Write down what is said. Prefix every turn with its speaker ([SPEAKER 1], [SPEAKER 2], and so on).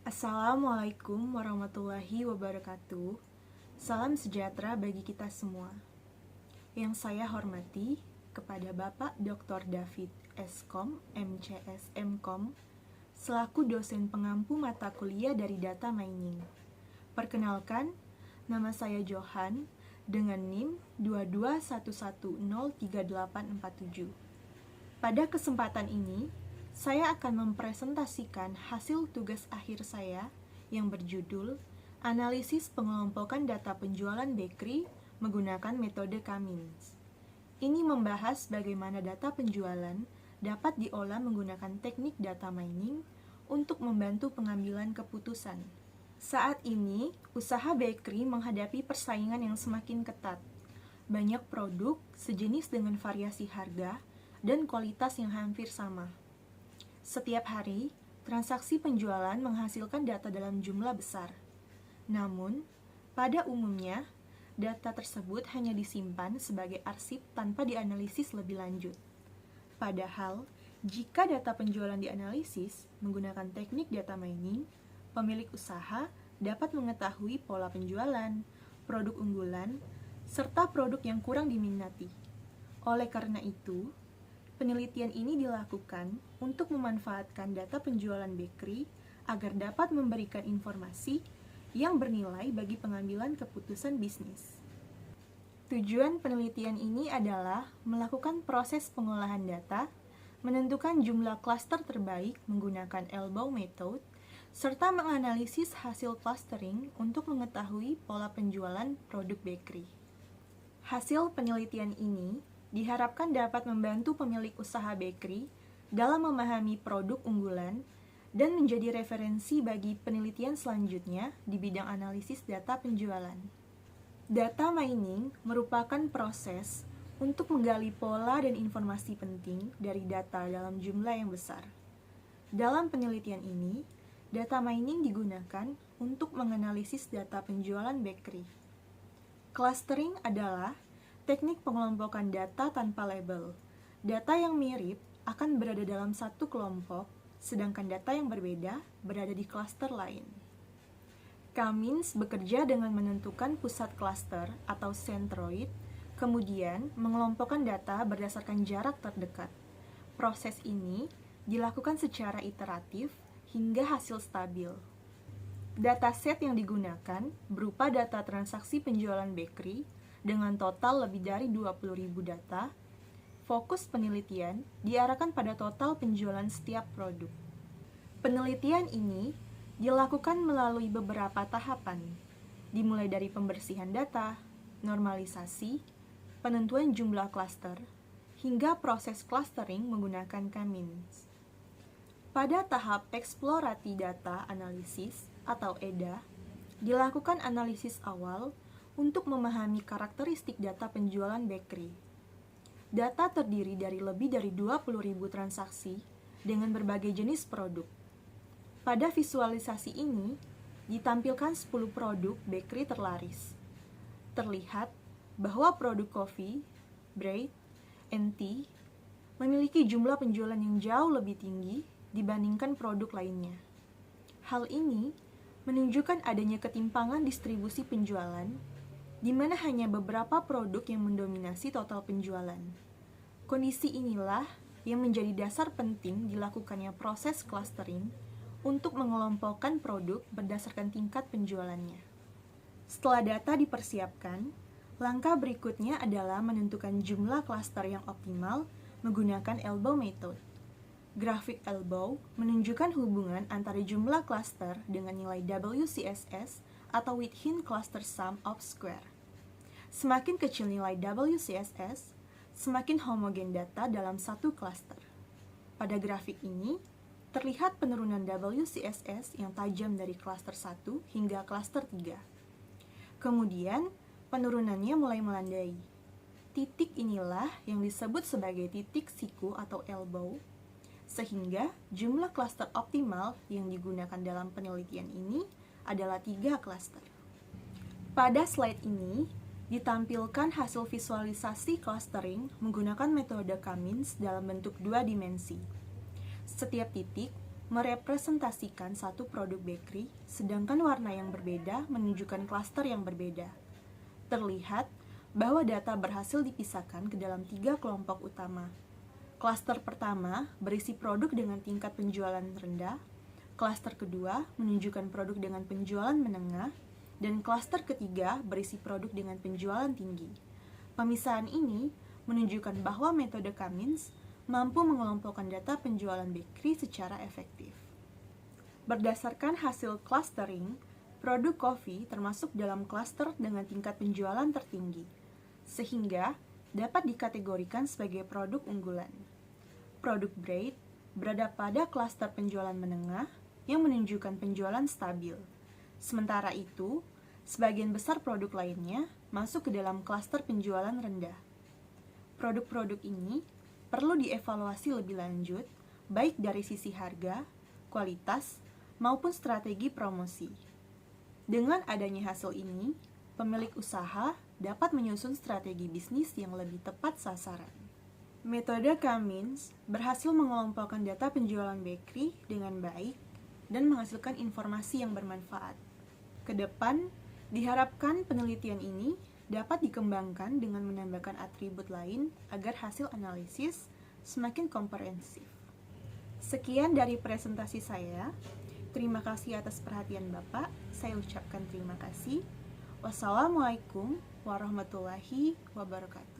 [SPEAKER 1] Assalamualaikum warahmatullahi wabarakatuh. Salam sejahtera bagi kita semua. Yang saya hormati kepada Bapak Dr. David Eskom, MCS MKom, selaku dosen pengampu mata kuliah dari Data Mining. Perkenalkan, nama saya Johan dengan NIM 2211038847. Pada kesempatan ini, saya akan mempresentasikan hasil tugas akhir saya yang berjudul Analisis Pengelompokan Data Penjualan Bakery menggunakan metode Cummins. Ini membahas bagaimana data penjualan dapat diolah menggunakan teknik data mining untuk membantu pengambilan keputusan. Saat ini, usaha bakery menghadapi persaingan yang semakin ketat. Banyak produk sejenis dengan variasi harga dan kualitas yang hampir sama. Setiap hari, transaksi penjualan menghasilkan data dalam jumlah besar. Namun, pada umumnya, data tersebut hanya disimpan sebagai arsip tanpa dianalisis lebih lanjut. Padahal, jika data penjualan dianalisis menggunakan teknik data mining, pemilik usaha dapat mengetahui pola penjualan, produk unggulan, serta produk yang kurang diminati. Oleh karena itu, penelitian ini dilakukan untuk memanfaatkan data penjualan bakery agar dapat memberikan informasi yang bernilai bagi pengambilan keputusan bisnis. Tujuan penelitian ini adalah melakukan proses pengolahan data, menentukan jumlah klaster terbaik menggunakan elbow method, serta menganalisis hasil clustering untuk mengetahui pola penjualan produk bakery. Hasil penelitian ini diharapkan dapat membantu pemilik usaha bakery dalam memahami produk unggulan dan menjadi referensi bagi penelitian selanjutnya di bidang analisis data penjualan. Data mining merupakan proses untuk menggali pola dan informasi penting dari data dalam jumlah yang besar. Dalam penelitian ini, data mining digunakan untuk menganalisis data penjualan bakery. Clustering adalah teknik pengelompokan data tanpa label. Data yang mirip akan berada dalam satu kelompok, sedangkan data yang berbeda berada di klaster lain. Cummins bekerja dengan menentukan pusat klaster atau centroid, kemudian mengelompokkan data berdasarkan jarak terdekat. Proses ini dilakukan secara iteratif hingga hasil stabil. Dataset yang digunakan berupa data transaksi penjualan bakery dengan total lebih dari 20.000 data. Fokus penelitian diarahkan pada total penjualan setiap produk. Penelitian ini dilakukan melalui beberapa tahapan, dimulai dari pembersihan data, normalisasi, penentuan jumlah klaster, hingga proses clustering menggunakan Cummins. Pada tahap eksplorasi data analisis atau EDA, dilakukan analisis awal untuk memahami karakteristik data penjualan bakery. Data terdiri dari lebih dari 20.000 transaksi dengan berbagai jenis produk. Pada visualisasi ini, ditampilkan 10 produk bakery terlaris. Terlihat bahwa produk kopi, bread, and tea memiliki jumlah penjualan yang jauh lebih tinggi dibandingkan produk lainnya. Hal ini menunjukkan adanya ketimpangan distribusi penjualan, di mana hanya beberapa produk yang mendominasi total penjualan. Kondisi inilah yang menjadi dasar penting dilakukannya proses clustering untuk mengelompokkan produk berdasarkan tingkat penjualannya. Setelah data dipersiapkan, langkah berikutnya adalah menentukan jumlah klaster yang optimal menggunakan elbow method. Grafik elbow menunjukkan hubungan antara jumlah klaster dengan nilai WCSS atau Within Cluster Sum of Square. Semakin kecil nilai WCSS, semakin homogen data dalam satu klaster. Pada grafik ini, terlihat penurunan WCSS yang tajam dari klaster 1 hingga klaster 3. Kemudian, penurunannya mulai melandai. Titik inilah yang disebut sebagai titik siku atau elbow, sehingga jumlah klaster optimal yang digunakan dalam penelitian ini adalah 3 klaster. Pada slide ini, ditampilkan hasil visualisasi clustering menggunakan metode Cummins dalam bentuk 2 dimensi. Setiap titik merepresentasikan satu produk bakery, sedangkan warna yang berbeda menunjukkan klaster yang berbeda. Terlihat bahwa data berhasil dipisahkan ke dalam 3 kelompok utama. Klaster pertama berisi produk dengan tingkat penjualan rendah, klaster kedua menunjukkan produk dengan penjualan menengah, dan klaster ketiga berisi produk dengan penjualan tinggi. Pemisahan ini menunjukkan bahwa metode Cummins mampu mengelompokkan data penjualan bakery secara efektif. Berdasarkan hasil clustering, produk kopi termasuk dalam klaster dengan tingkat penjualan tertinggi, sehingga dapat dikategorikan sebagai produk unggulan. Produk bread berada pada klaster penjualan menengah yang menunjukkan penjualan stabil. Sementara itu, sebagian besar produk lainnya masuk ke dalam klaster penjualan rendah. Produk-produk ini perlu dievaluasi lebih lanjut, baik dari sisi harga, kualitas, maupun strategi promosi. Dengan adanya hasil ini, pemilik usaha dapat menyusun strategi bisnis yang lebih tepat sasaran. Metode Cummins berhasil mengelompokkan data penjualan bakery dengan baik dan menghasilkan informasi yang bermanfaat. Kedepan, diharapkan penelitian ini dapat dikembangkan dengan menambahkan atribut lain agar hasil analisis semakin komprehensif. Sekian dari presentasi saya. Terima kasih atas perhatian Bapak. Saya ucapkan terima kasih. Wassalamualaikum warahmatullahi wabarakatuh.